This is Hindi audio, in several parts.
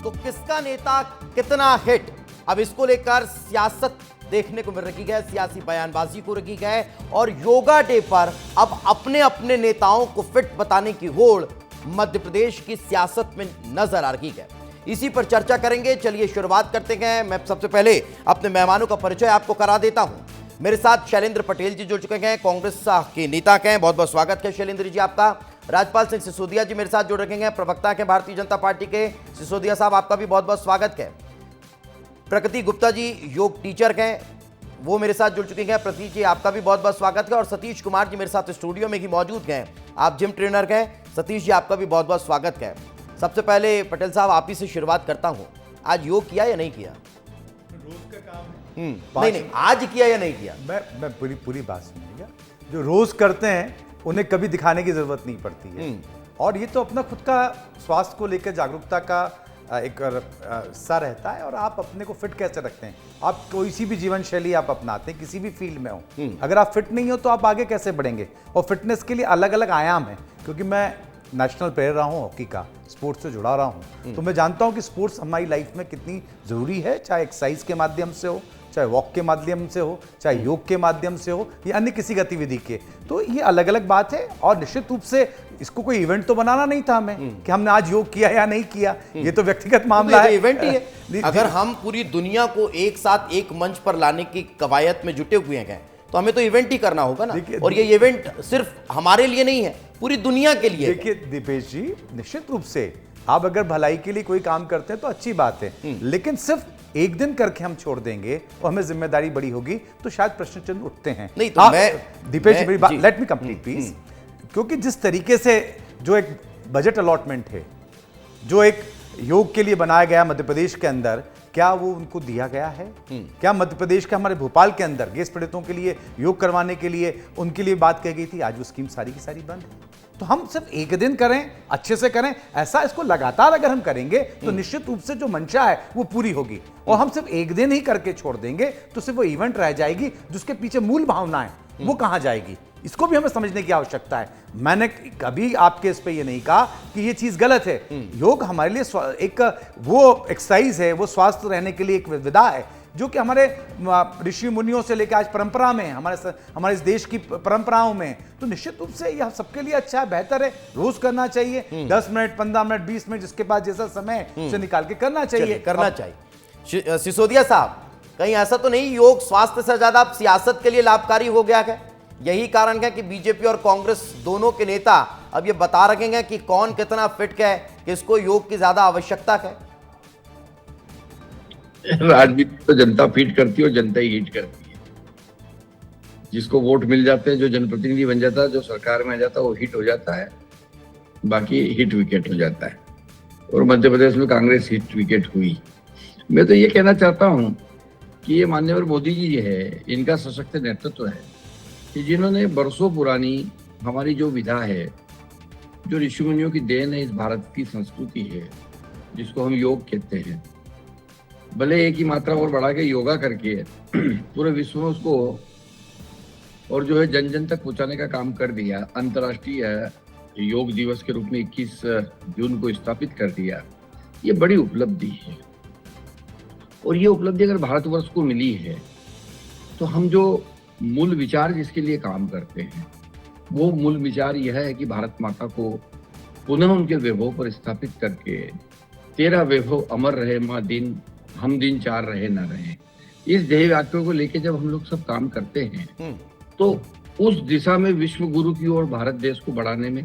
तो किसका नेता कितना हिट, अब इसको लेकर सियासत देखने को मिल रही है, सियासी बयानबाजी को रखी है और योगा डे पर अब अपने अपने नेताओं को फिट बताने की होड़ मध्य प्रदेश की सियासत में नजर आ रही है। इसी पर चर्चा करेंगे। चलिए शुरुआत करते हैं। मैं सबसे पहले अपने मेहमानों का परिचय आपको करा देता हूं। मेरे साथ शैलेंद्र पटेल जी जुड़ चुके हैं, कांग्रेस के नेता हैं। बहुत बहुत स्वागत है शैलेंद्र जी आपका। राजपाल सिंह सिसोदिया जी मेरे साथ जुड़ रखे हैं, प्रवक्ता हैं भारतीय जनता पार्टी के। सिसोदिया साहब आपका भी बहुत बहुत स्वागत है। प्रकृति गुप्ता जी योग टीचर हैं, वो मेरे साथ जुड़ चुके हैं। प्रतीक जी आपका भी बहुत बहुत स्वागत है। और सतीश कुमार जी मेरे साथ स्टूडियो में ही मौजूद हैं, आप जिम ट्रेनर हैं। सतीश जी आपका भी बहुत बहुत स्वागत है। सबसे पहले पटेल साहब आप ही से शुरुआत करता हूं, आज योग किया या नहीं किया? रोज का काम है। नहीं, आज किया या नहीं किया? मैं पूरी बात सुनिएगा। जो रोज करते हैं उन्हें कभी दिखाने की जरूरत नहीं पड़ती है। और ये तो अपना खुद का स्वास्थ्य को लेकर जागरूकता का एक सा रहता है। और आप अपने को फिट कैसे रखते हैं? आप कोई सी भी जीवन शैली आप अपनाते हैं, किसी भी फील्ड में हो, अगर आप फिट नहीं हो तो आप आगे कैसे बढ़ेंगे? और फिटनेस के लिए अलग अलग आयाम है। क्योंकि मैं नेशनल प्लेयर रहा हूँ हॉकी का, स्पोर्ट्स से जुड़ा रहा हूँ, तो मैं जानता हूँ कि स्पोर्ट्स हमारी लाइफ में कितनी ज़रूरी है। चाहे एक्सरसाइज के माध्यम से हो, चाहे वॉक के माध्यम से हो, चाहे योग के माध्यम से हो, या अन्य किसी गतिविधि के। तो ये अलग अलग बात है। और निश्चित रूप से इसको कोई इवेंट तो बनाना नहीं था हमें कि हमने आज योग किया या नहीं किया। ये तो व्यक्तिगत मामला है, इवेंट ही है। अगर हम पूरी दुनिया को एक साथ एक मंच पर लाने की कवायद में जुटे हुए हैं तो हमें तो इवेंट ही करना होगा ना। और ये इवेंट सिर्फ हमारे लिए नहीं है, पूरी दुनिया के लिए। देखिए दीपेश जी, निश्चित रूप से आप अगर भलाई के लिए कोई काम करते हैं तो अच्छी बात है, लेकिन सिर्फ एक दिन करके हम छोड़ देंगे और हमें जिम्मेदारी बड़ी होगी तो शायद प्रश्न चिन्ह उठते हैं। नहीं तो दीपेश जी मेरी बात लेट मी कंप्लीट प्लीज। क्योंकि जिस तरीके से जो एक बजट अलॉटमेंट है, जो एक योग के लिए बनाया गया मध्य प्रदेश के अंदर, क्या वो उनको दिया गया है? क्या मध्य प्रदेश के हमारे भोपाल के अंदर गैस पीड़ितों के लिए योग करवाने के लिए उनके लिए बात कही गई थी? आज वो स्कीम सारी की सारी बंद है। तो हम सिर्फ एक दिन करें, अच्छे से करें, ऐसा इसको लगातार अगर हम करेंगे तो निश्चित रूप से जो मंशा है वो पूरी होगी। और हम सिर्फ एक दिन ही करके छोड़ देंगे तो सिर्फ वो इवेंट रह जाएगी, जिसके पीछे मूल भावनाएं वो कहां जाएगी? इसको भी हमें समझने की आवश्यकता है। मैंने कभी आपके इस पे ये नहीं कहा कि ये चीज गलत है। योग हमारे लिए एक वो एक्सरसाइज है, वो स्वास्थ्य रहने के लिए एक विधा है, जो कि हमारे ऋषि मुनियों से लेकर आज परंपरा में, हमारे इस देश की परंपराओं में। तो निश्चित रूप से यह सबके लिए अच्छा है, बेहतर है, रोज करना चाहिए। 10 मिनट, 15 मिनट, 20 मिनट, जिसके बाद जैसा समय से निकाल के करना चाहिए। सिसोदिया साहब, कहीं ऐसा तो नहीं योग स्वास्थ्य से ज्यादा अब सियासत के लिए लाभकारी हो गया है? यही कारण है कि बीजेपी और कांग्रेस दोनों के नेता अब ये बता रहे हैं कि कौन कितना फिट है, किसको योग की ज्यादा आवश्यकता है। राजनीति तो जनता फीट करती है और जनता ही हिट करती है। जिसको वोट मिल जाते हैं, जो जनप्रतिनिधि बन जाता है, जो सरकार में आ जाता है, वो हिट हो जाता है, बाकी हिट विकेट हो जाता है। और मध्य प्रदेश में कांग्रेस हिट विकेट हुई। मैं तो ये कहना चाहता हूँ कि ये माननीय मोदी जी है, इनका सशक्त नेतृत्व है कि जिन्होंने बरसों पुरानी हमारी जो विधा है, जो ऋषि मुनियों की देन है, इस भारत की संस्कृति है, जिसको हम योग कहते हैं, भले एक ही मात्रा और बढ़ा के योगा करके पूरे विश्व में उसको और जो है जन जन तक पहुंचाने का काम कर दिया। अंतर्राष्ट्रीय योग दिवस के रूप में 21 जून को स्थापित कर दिया। ये बड़ी उपलब्धि है। और ये उपलब्धि अगर भारतवर्ष को मिली है तो हम जो मूल विचार जिसके लिए काम करते हैं, वो मूल विचार यह है कि भारत माता को पुनः उनके वैभव पर स्थापित करके, तेरा वैभव अमर रहे माँ दिन, हम दिन चार रहे ना रहे, इस ध्येय वाक्यों को लेके जब हम लोग सब काम करते हैं तो उस दिशा में विश्व गुरु की ओर भारत देश को बढ़ाने में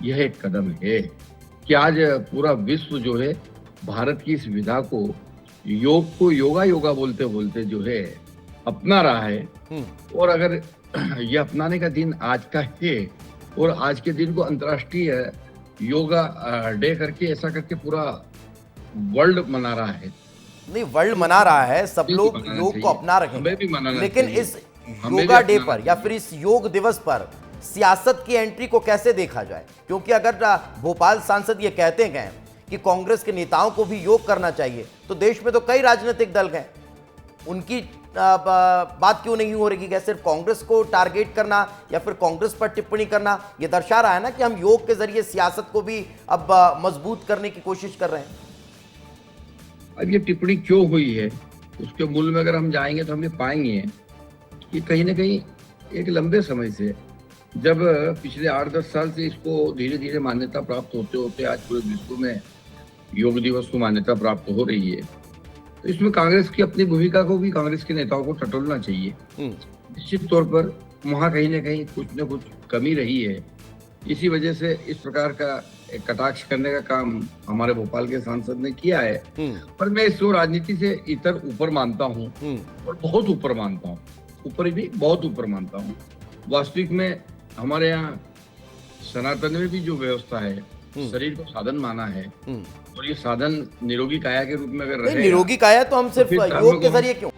यह एक कदम है कि आज पूरा विश्व जो है भारत की इस विधा को, योग को योगा योगा बोलते बोलते जो है अपना रहा है। और अगर ये अपनाने का दिन आज का है और आज के दिन को अंतर्राष्ट्रीय योगा डे करके ऐसा करके पूरा वर्ल्ड मना रहा है। नहीं, वर्ल्ड मना रहा है, सब लोग योग को अपना रहे हैं, लेकिन इस योगा डे पर या फिर इस योग दिवस पर सियासत की एंट्री को कैसे देखा जाए? क्योंकि अगर भोपाल सांसद ये कहते हैं कि कांग्रेस के नेताओं को भी योग करना चाहिए, तो देश में तो कई राजनीतिक दल हैं, उनकी बात क्यों नहीं हो रही है? सिर्फ कांग्रेस को टारगेट करना या फिर कांग्रेस पर टिप्पणी करना ये दर्शा रहा है ना कि हम योग के जरिए सियासत को भी अब मजबूत करने की कोशिश कर रहे हैं। अब ये टिप्पणी क्यों हुई है, उसके मूल में अगर हम जाएंगे तो हम ये पाएंगे कि कहीं ना कहीं एक लंबे समय से, जब पिछले 8-10 साल से इसको धीरे धीरे मान्यता प्राप्त होते होते आज पूरे विश्व में योग दिवस को मान्यता प्राप्त हो रही है, तो इसमें कांग्रेस की अपनी भूमिका को भी, कांग्रेस के नेताओं को टटोलना चाहिए। निश्चित तौर पर वहां कहीं ना कहीं कुछ न कुछ कमी रही है, इसी वजह से इस प्रकार का एक कटाक्ष करने का काम हमारे भोपाल के सांसद ने किया है। पर मैं इसको राजनीति से इतर ऊपर मानता हूँ, और बहुत ऊपर मानता हूँ, ऊपर भी बहुत ऊपर मानता हूँ। वास्तविक में हमारे यहाँ सनातन में भी जो व्यवस्था है, शरीर को साधन माना है, और ये साधन निरोगी काया के रूप में अगर नहीं, रहेगा, निरोगी काया तो हम सिर्फ फिर योग के जरिए क्यों